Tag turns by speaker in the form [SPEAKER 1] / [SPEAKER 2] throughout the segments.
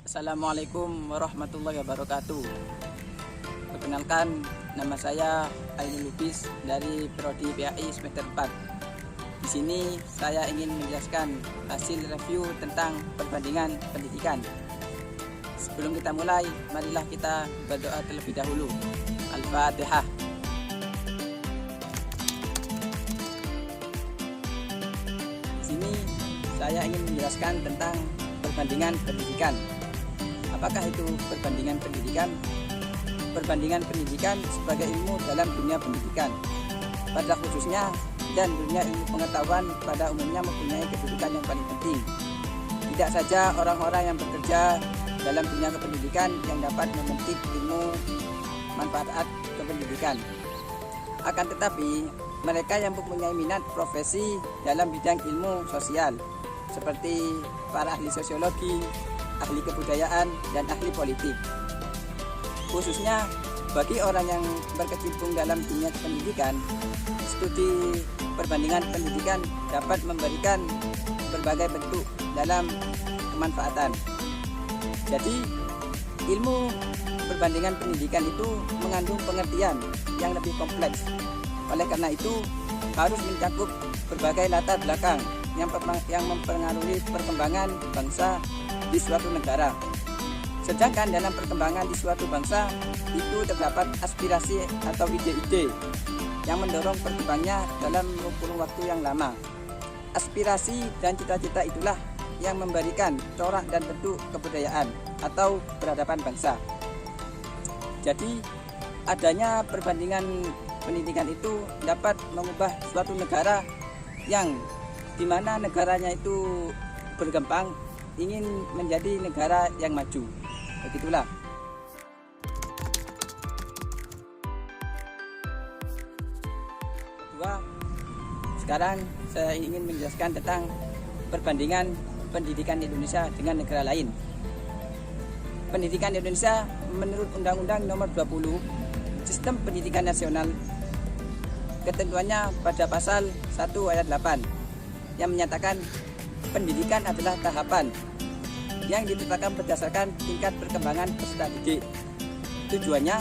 [SPEAKER 1] Assalamualaikum warahmatullahi wabarakatuh. Perkenalkan, nama saya Ainul Lubis dari Prodi PAI semester 4. Di sini saya ingin menjelaskan hasil review tentang perbandingan pendidikan. Sebelum kita mulai, marilah kita berdoa terlebih dahulu. Al-Fatihah. Di sini saya ingin menjelaskan tentang perbandingan pendidikan. Apakah itu perbandingan pendidikan? Perbandingan pendidikan sebagai ilmu dalam dunia pendidikan, pada khususnya, dan dunia ilmu pengetahuan pada umumnya mempunyai kedudukan yang paling penting. Tidak saja orang-orang yang bekerja dalam dunia kependidikan yang dapat memetik ilmu manfaat kependidikan, akan tetapi mereka yang mempunyai minat profesi dalam bidang ilmu sosial, seperti para ahli sosiologi, ahli kebudayaan, dan ahli politik. Khususnya bagi orang yang berkecimpung dalam dunia pendidikan, studi perbandingan pendidikan dapat memberikan berbagai bentuk dalam kemanfaatan. Jadi, ilmu perbandingan pendidikan itu mengandung pengertian yang lebih kompleks. Oleh karena itu, harus mencakup berbagai latar belakang yang mempengaruhi perkembangan bangsa di suatu negara. Sedangkan dalam perkembangan di suatu bangsa itu terdapat aspirasi atau ide-ide yang mendorong perkembangannya dalam kurun waktu yang lama. Aspirasi dan cita-cita itulah yang memberikan corak dan bentuk kebudayaan atau peradaban bangsa. Jadi, adanya perbandingan pendidikan itu dapat mengubah suatu negara yang dimana negaranya itu berkembang ingin menjadi negara yang maju. Begitulah. Kedua, sekarang saya ingin menjelaskan tentang perbandingan pendidikan Indonesia dengan negara lain. Pendidikan Indonesia menurut Undang-Undang Nomor 20 Sistem Pendidikan Nasional, ketentuannya pada pasal 1 ayat 8 yang menyatakan pendidikan adalah tahapan yang ditetapkan berdasarkan tingkat perkembangan peserta didik. Tujuannya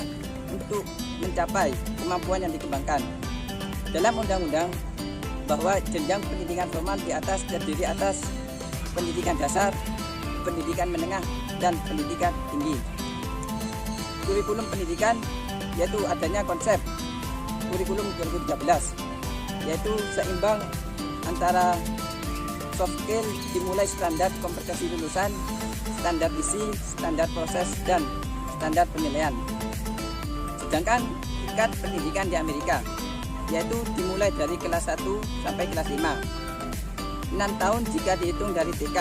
[SPEAKER 1] untuk mencapai kemampuan yang dikembangkan. Dalam undang-undang bahwa jenjang pendidikan formal di atas terdiri atas pendidikan dasar, pendidikan menengah, dan pendidikan tinggi. Kurikulum pendidikan yaitu adanya konsep kurikulum 2013, yaitu seimbang antara soft skill dimulai standar kompetensi lulusan, standar isi, standar proses, dan standar penilaian. Sedangkan tingkat pendidikan di Amerika yaitu dimulai dari kelas 1 sampai kelas 5. 6 tahun jika dihitung dari TK.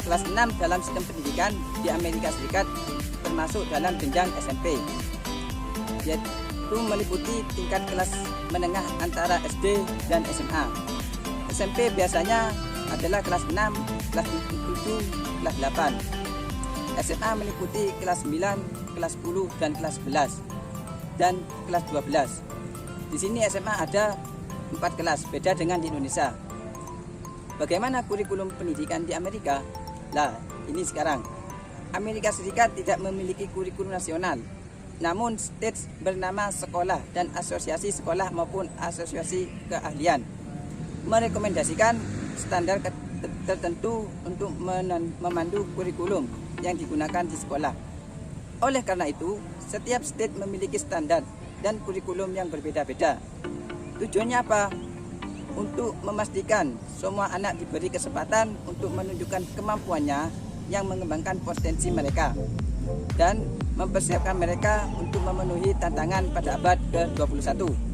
[SPEAKER 1] Kelas 6 dalam sistem pendidikan di Amerika Serikat termasuk dalam jenjang SMP, yaitu meliputi tingkat kelas menengah antara SD dan SMA. SMP biasanya adalah kelas 6, kelas 7, kelas 8. SMA meliputi kelas 9, kelas 10, dan kelas 11, dan kelas 12. Di sini SMA ada 4 kelas, beda dengan di Indonesia. Bagaimana kurikulum pendidikan di Amerika? Lah, ini sekarang. Amerika Serikat tidak memiliki kurikulum nasional, namun stage bernama sekolah dan asosiasi sekolah maupun asosiasi keahlian merekomendasikan standar tertentu untuk memandu kurikulum yang digunakan di sekolah. Oleh karena itu, setiap state memiliki standar dan kurikulum yang berbeda-beda. Tujuannya apa? Untuk memastikan semua anak diberi kesempatan untuk menunjukkan kemampuannya yang mengembangkan potensi mereka dan mempersiapkan mereka untuk memenuhi tantangan pada abad ke-21.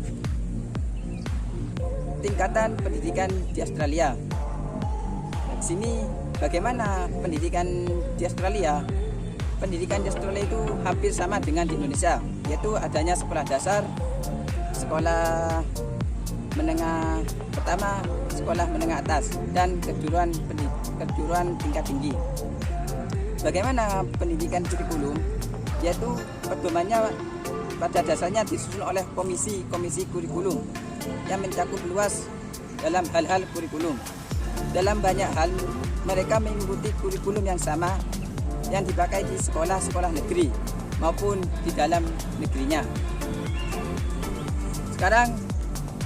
[SPEAKER 1] Tingkatan pendidikan di Australia. Di sini bagaimana pendidikan di Australia? Pendidikan di Australia itu hampir sama dengan di Indonesia, yaitu adanya sekolah dasar, sekolah menengah pertama, sekolah menengah atas, dan kejuruan tingkat tinggi. Bagaimana pendidikan kurikulum? Yaitu pedomannya pada dasarnya disusun oleh komisi kurikulum yang mencakup luas dalam hal-hal kurikulum. Dalam banyak hal, mereka mengikuti kurikulum yang sama yang dipakai di sekolah-sekolah negeri maupun di dalam negerinya. Sekarang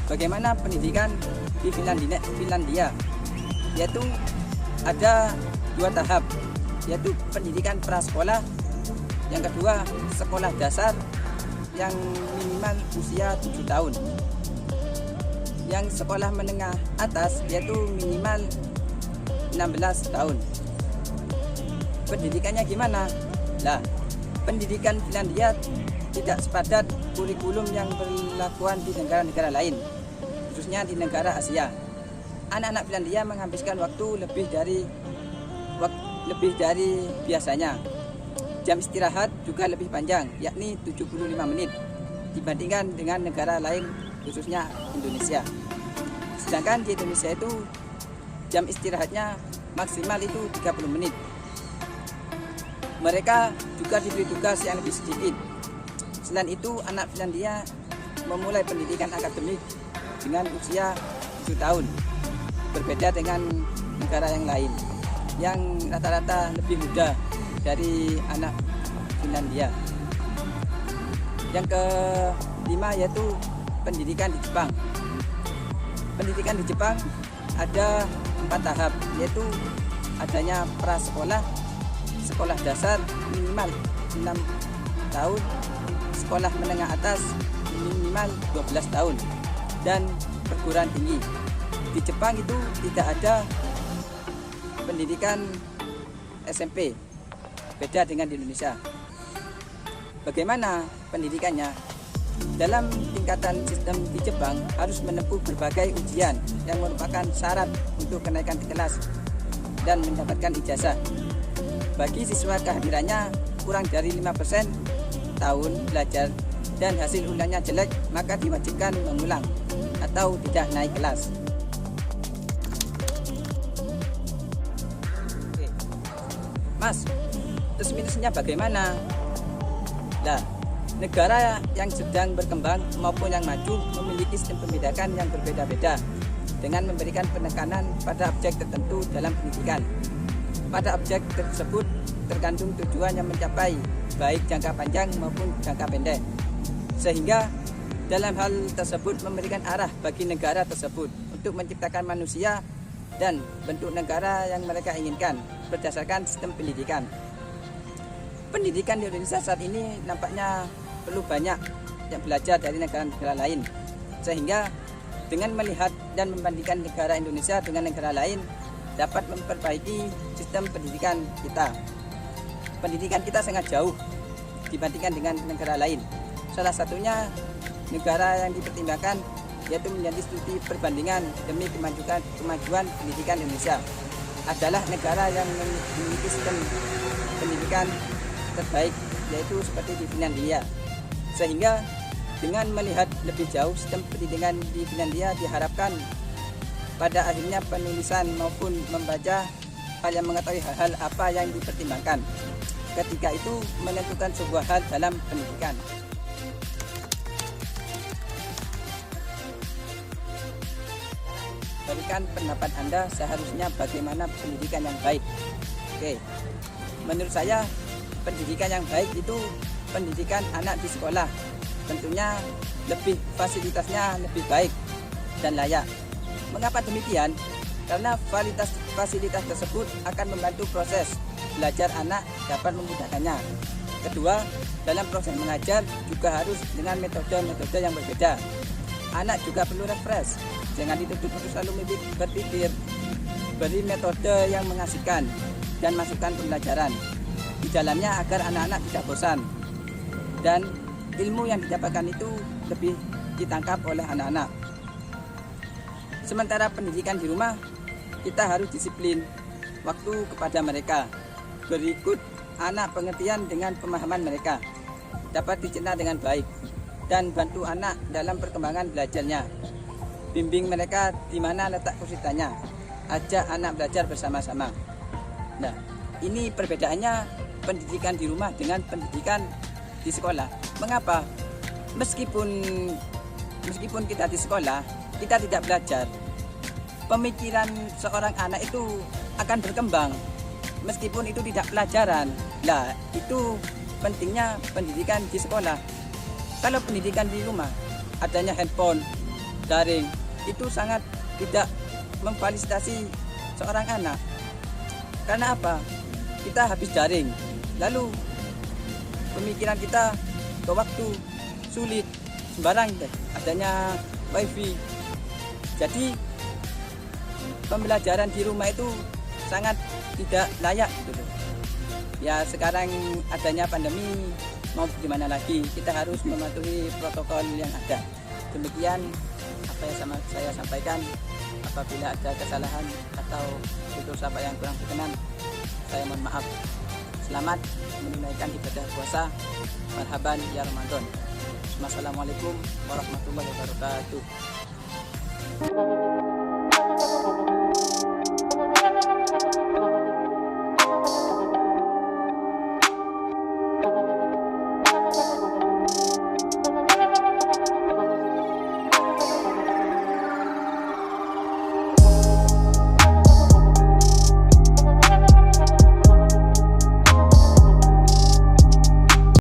[SPEAKER 1] bagaimana pendidikan di Finlandia? Yaitu ada 2 tahap, yaitu pendidikan prasekolah, yang kedua sekolah dasar yang minimal usia 7 tahun. Yang sekolah menengah atas yaitu minimal 16 tahun. Pendidikannya gimana? Nah, pendidikan Finlandia tidak sepadat kurikulum yang berlakuan di negara-negara lain, khususnya di negara Asia. Anak-anak Finlandia menghabiskan waktu lebih dari biasanya. Jam istirahat juga lebih panjang, yakni 75 menit dibandingkan dengan negara lain, khususnya Indonesia. Sedangkan di Indonesia itu jam istirahatnya maksimal itu 30 menit. Mereka juga diberi tugas yang lebih sedikit. Selain itu, anak Finlandia memulai pendidikan akademik dengan usia 7 tahun. Berbeda dengan negara yang lain yang rata-rata lebih muda dari anak Finlandia. Yang kelima yaitu pendidikan di Jepang. Pendidikan di Jepang ada 4 tahap, yaitu adanya prasekolah, sekolah dasar minimal 6 tahun, sekolah menengah atas minimal 12 tahun, dan perguruan tinggi. Di Jepang itu tidak ada pendidikan SMP, beda dengan di Indonesia. Bagaimana pendidikannya? Dalam tingkatan sistem di Jepang harus menempuh berbagai ujian yang merupakan syarat untuk kenaikan ke kelas dan mendapatkan ijazah. Bagi siswa kehadirannya kurang dari 5% tahun belajar dan hasil undangnya jelek, maka diwajibkan mengulang atau tidak naik kelas. Mas, plus minusnya bagaimana? Nah, negara yang sedang berkembang maupun yang maju memiliki sistem pendidikan yang berbeda-beda dengan memberikan penekanan pada objek tertentu dalam pendidikan. Pada objek tersebut terkandung tujuan yang mencapai baik jangka panjang maupun jangka pendek. Sehingga dalam hal tersebut memberikan arah bagi negara tersebut untuk menciptakan manusia dan bentuk negara yang mereka inginkan berdasarkan sistem pendidikan. Pendidikan di Indonesia saat ini nampaknya perlu banyak yang belajar dari negara-negara lain, sehingga dengan melihat dan membandingkan negara Indonesia dengan negara lain dapat memperbaiki sistem pendidikan kita. Pendidikan kita sangat jauh dibandingkan dengan negara lain. Salah satunya negara yang dipertimbangkan yaitu menjadi studi perbandingan demi kemajuan pendidikan Indonesia adalah negara yang memiliki sistem pendidikan terbaik, yaitu seperti di Finlandia. Sehingga dengan melihat lebih jauh sistem pendidikan di Finlandia diharapkan pada akhirnya penulisan maupun membaca hal yang mengetahui hal-hal apa yang dipertimbangkan ketika itu menentukan sebuah hal dalam pendidikan. Berikan pendapat Anda seharusnya bagaimana pendidikan yang baik. Oke, menurut saya pendidikan yang baik itu pendidikan anak di sekolah. Tentunya fasilitasnya lebih baik dan layak. Mengapa demikian? Karena fasilitas tersebut akan membantu proses belajar anak dapat memudahkannya. Kedua, dalam proses mengajar juga harus dengan metode-metode yang berbeda. Anak juga perlu refresh, jangan dituntut selalu berpikir. Beri metode yang mengasihkan dan masukkan pembelajaran di dalamnya agar anak-anak tidak bosan dan ilmu yang didapatkan itu lebih ditangkap oleh anak-anak. Sementara pendidikan di rumah, kita harus disiplin waktu kepada mereka. Berikut anak pengertian dengan pemahaman mereka dapat dicerna dengan baik dan bantu anak dalam perkembangan belajarnya. Bimbing mereka di mana letak kesulitannya. Ajak anak belajar bersama-sama. Nah, ini perbedaannya pendidikan di rumah dengan pendidikan di sekolah. Mengapa? Meskipun kita di sekolah, kita tidak belajar, pemikiran seorang anak itu akan berkembang meskipun itu tidak pelajaran. Nah, itu pentingnya pendidikan di sekolah. Kalau pendidikan di rumah, adanya handphone, daring, itu sangat tidak memfasilitasi seorang anak. Karena apa? Kita habis daring, lalu pemikiran kita ke waktu sulit, sembarang adanya wifi. Jadi pembelajaran di rumah itu sangat tidak layak gitu. Ya sekarang adanya pandemi, mau gimana lagi, kita harus mematuhi protokol yang ada. Demikian apa yang saya sampaikan. Apabila ada kesalahan atau tutur sapa yang kurang berkenan, saya mohon maaf. Selamat menunaikan ibadah puasa. Marhaban ya Ramadan. Wassalamualaikum warahmatullahi wabarakatuh.